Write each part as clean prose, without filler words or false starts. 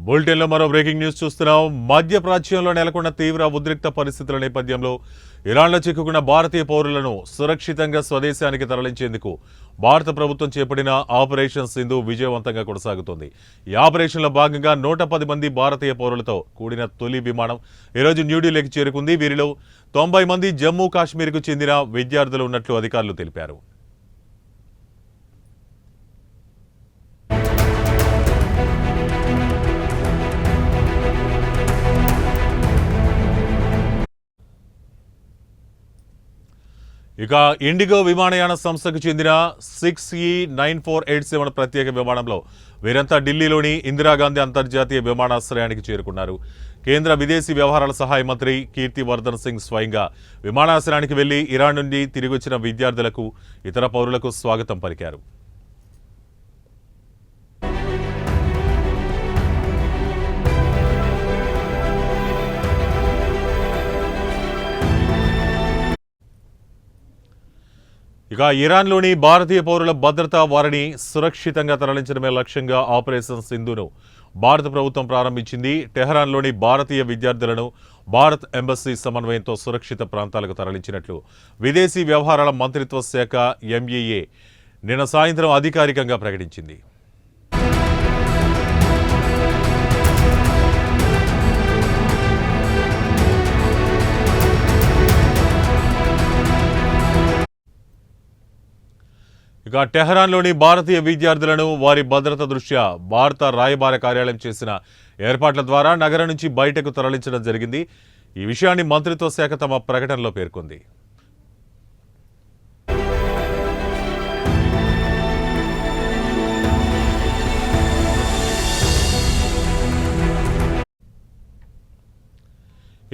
బులెటిన్లో మరో breaking news చూస్తున్నాం. మధ్యప్రాచ్యంలో నెలకొన్న తీవ్ర ఉద్రిక్త పరిస్థితుల నేపథ్యంలో ఇరాన్లో చిక్కుకున్న భారతీయ పౌరులను సురక్షితంగా స్వదేశానికి తరలించేందుకు భారత ప్రభుత్వం చేపట్టిన ఆపరేషన్ సింధు విజయవంతంగా కొనసాగుతోంది. ఈ ఆపరేషన్లో భాగంగా 110 మంది భారతీయ పౌరులతో కూడిన తొలి విమానం ఈరోజు న్యూఢిల్లీకి చేరుకుంది. వీరిలో 90 మంది జమ్మూ కాశ్మీర్కు చెందిన విద్యార్థులు ఉన్నట్లు అధికారులు తెలిపారు. ఇక ఇండిగో విమానయాన సంస్థకు చెందిన 6E9487 ప్రత్యేక విమానంలో వీరంతా ఢిల్లీలోని ఇందిరాగాంధీ అంతర్జాతీయ విమానాశ్రయానికి చేరుకున్నారు. కేంద్ర విదేశీ వ్యవహారాల సహాయ మంత్రి కీర్తివర్ధన్ సింగ్ స్వయంగా విమానాశ్రయానికి వెళ్లి ఇరాన్ నుండి తిరిగి వచ్చిన విద్యార్థులకు, ఇతర పౌరులకు స్వాగతం పలికారు. ఇక ఇరాన్లోని భారతీయ పౌరుల భద్రత, వారిని సురక్షితంగా తరలించడమే లక్ష్యంగా ఆపరేషన్ సింధును భారత ప్రభుత్వం ప్రారంభించింది. టెహరాన్లోని భారతీయ విద్యార్థులను భారత్ ఎంబసీ సమన్వయంతో సురక్షిత ప్రాంతాలకు తరలించినట్లు విదేశీ వ్యవహారాల మంత్రిత్వ శాఖ ఎంఈఏ నిన్న సాయంత్రం అధికారికంగా ప్రకటించింది. ఇక టెహరాన్లోని భారతీయ విద్యార్థులను వారి భద్రత దృష్ట్యా భారత రాయబార కార్యాలయం చేసిన ఏర్పాట్ల ద్వారా నగరం నుంచి బయటకు తరలించడం జరిగింది. ఈ విషయాన్ని మంత్రిత్వ శాఖ తమ ప్రకటనలో పేర్కొంది.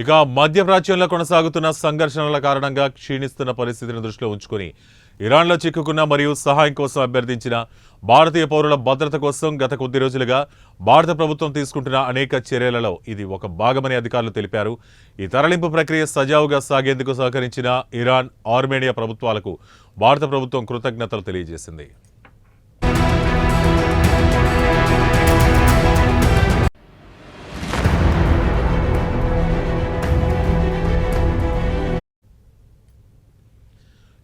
ఇక మధ్యప్రాచ్యంలో కొనసాగుతున్న సంఘర్షణల కారణంగా క్షీణిస్తున్న పరిస్థితిని దృష్టిలో ఉంచుకుని ఇరాన్లో చిక్కుకున్న మరియు సహాయం కోసం అభ్యర్థించిన భారతీయ పౌరుల భద్రత కోసం గత కొద్ది రోజులుగా భారత ప్రభుత్వం తీసుకుంటున్న అనేక చర్యలలో ఇది ఒక భాగమని అధికారులు తెలిపారు. ఈ తరలింపు ప్రక్రియ సజావుగా సాగేందుకు సహకరించిన ఇరాన్, ఆర్మేనియా ప్రభుత్వాలకు భారత ప్రభుత్వం కృతజ్ఞతలు తెలియజేసింది.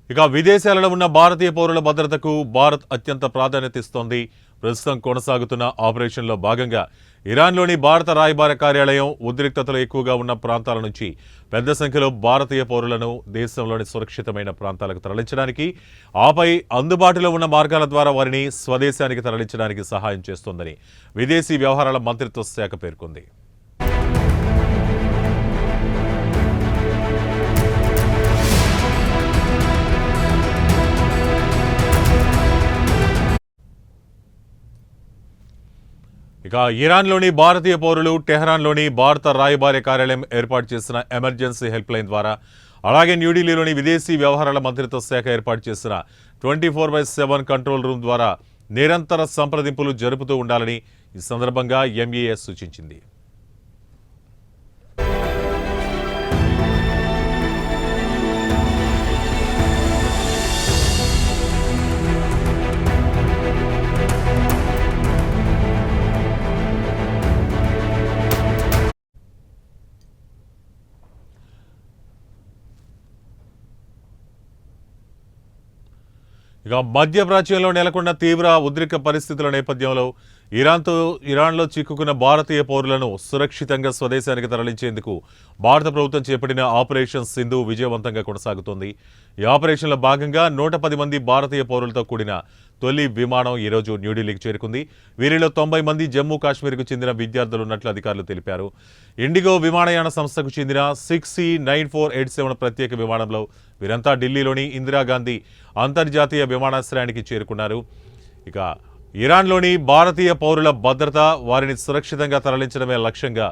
ఇక విదేశాలలో ఉన్న భారతీయ పౌరుల భద్రతకు భారత్ అత్యంత ప్రాధాన్యత ఇస్తోంది. ప్రస్తుతం కొనసాగుతున్న ఆపరేషన్లో భాగంగా ఇరాన్లోని భారత రాయబార కార్యాలయం ఉద్రిక్తతలు ఎక్కువగా ఉన్న ప్రాంతాల నుంచి పెద్ద సంఖ్యలో భారతీయ పౌరులను దేశంలోని సురక్షితమైన ప్రాంతాలకు తరలించడానికి, ఆపై అందుబాటులో ఉన్న మార్గాల ద్వారా వారిని స్వదేశానికి తరలించడానికి సహాయం చేస్తోందని విదేశీ వ్యవహారాల మంత్రిత్వ శాఖ పేర్కొంది. ఇక ఇరాన్లోని భారతీయ పౌరులు టెహరాన్లోని భారత రాయబార కార్యాలయం ఏర్పాటు చేసిన ఎమర్జెన్సీ హెల్ప్ లైన్ ద్వారా, అలాగే న్యూఢిల్లీలోని విదేశీ వ్యవహారాల మంత్రిత్వ శాఖ ఏర్పాటు చేసిన 24/7 కంట్రోల్ రూమ్ ద్వారా నిరంతర సంప్రదింపులు జరుపుతూ ఉండాలని ఈ సందర్భంగా ఎంఈఏ సూచించింది. ఇక మధ్యప్రాచ్యంలో నెలకొన్న తీవ్ర ఉద్రిక్త పరిస్థితుల నేపథ్యంలో ఇరాన్లో చిక్కుకున్న భారతీయ పౌరులను సురక్షితంగా స్వదేశానికి తరలించేందుకు భారత ప్రభుత్వం చేపట్టిన ఆపరేషన్ సింధు విజయవంతంగా కొనసాగుతోంది. ఈ ఆపరేషన్లో భాగంగా 110 మంది భారతీయ పౌరులతో కూడిన తొలి విమానం ఈరోజు న్యూఢిల్లీకి చేరుకుంది. వీరిలో 90 మంది జమ్మూ కాశ్మీర్కు చెందిన విద్యార్థులు ఉన్నట్లు అధికారులు తెలిపారు. ఇండిగో విమానయాన సంస్థకు చెందిన 6E9487 ప్రత్యేక విమానంలో వీరంతా ఢిల్లీలోని ఇందిరాగాంధీ అంతర్జాతీయ విమానాశ్రయానికి చేరుకున్నారు. ఇక ఇరాన్లోని భారతీయ పౌరుల భద్రత, వారిని సురక్షితంగా తరలించడమే లక్ష్యంగా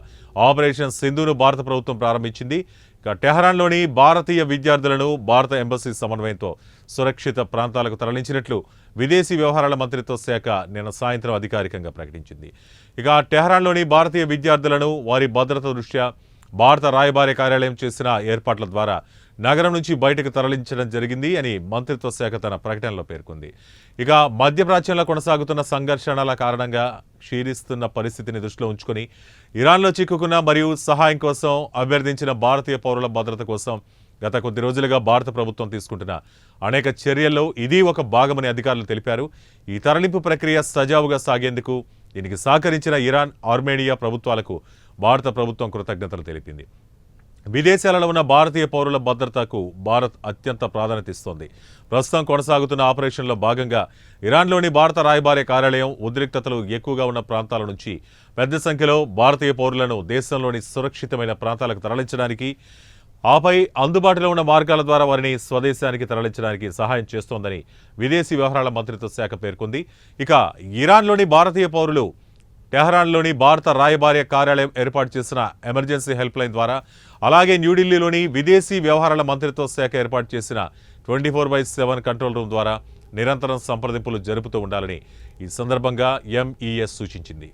ఆపరేషన్ సింధును భారత ప్రభుత్వం ప్రారంభించింది. ఇక టెహరాన్లోని భారతీయ విద్యార్థులను భారత ఎంబసీ సమన్వయంతో సురక్షిత ప్రాంతాలకు తరలించినట్లు విదేశీ వ్యవహారాల మంత్రిత్వ శాఖ నిన్న సాయంత్రం అధికారికంగా ప్రకటించింది. ఇక టెహరాన్లోని భారతీయ విద్యార్థులను వారి భద్రత దృష్ట్యా భారత రాయబార కార్యాలయం చేసిన ఏర్పాట్ల ద్వారా నగరం నుంచి బయటకు తరలించడం జరిగింది అని మంత్రిత్వ శాఖ తన ప్రకటనలో పేర్కొంది. ఇక మధ్యప్రాచ్యంలో కొనసాగుతున్న సంఘర్షణల కారణంగా క్షీణిస్తున్న పరిస్థితిని దృష్టిలో ఉంచుకొని ఇరాన్లో చిక్కుకున్న మరియు సహాయం కోసం అభ్యర్థించిన భారతీయ పౌరుల భద్రత కోసం గత కొద్ది రోజులుగా భారత ప్రభుత్వం తీసుకుంటున్న అనేక చర్యల్లో ఇది ఒక భాగమని అధికారులు తెలిపారు. ఈ తరలింపు ప్రక్రియ సజావుగా సాగేందుకు దీనికి సహకరించిన ఇరాన్, ఆర్మేనియా ప్రభుత్వాలకు భారత ప్రభుత్వం కృతజ్ఞతలు తెలిపింది. విదేశాలలో ఉన్న భారతీయ పౌరుల భద్రతకు భారత్ అత్యంత ప్రాధాన్యత ఇస్తోంది. ప్రస్తుతం కొనసాగుతున్న ఆపరేషన్లో భాగంగా ఇరాన్లోని భారత రాయబార కార్యాలయం ఉద్రిక్తతలు ఎక్కువగా ఉన్న ప్రాంతాల నుంచి పెద్ద సంఖ్యలో భారతీయ పౌరులను దేశంలోని సురక్షితమైన ప్రాంతాలకు తరలించడానికి, ఆపై అందుబాటులో ఉన్న మార్గాల ద్వారా వారిని స్వదేశానికి తరలించడానికి సహాయం చేస్తోందని విదేశీ వ్యవహారాల మంత్రిత్వ శాఖ పేర్కొంది. ఇక ఇరాన్లోని భారతీయ పౌరులు టెహరాన్లోని భారత రాయబార కార్యాలయం ఏర్పాటు చేసిన ఎమర్జెన్సీ హెల్ప్ లైన్ ద్వారా, అలాగే న్యూఢిల్లీలోని విదేశీ వ్యవహారాల మంత్రిత్వ శాఖ ఏర్పాటు చేసిన 24/7 కంట్రోల్ రూమ్ ద్వారా నిరంతరం సంప్రదింపులు జరుపుతూ ఉండాలని ఈ సందర్భంగా ఎంఈఎస్ సూచించింది.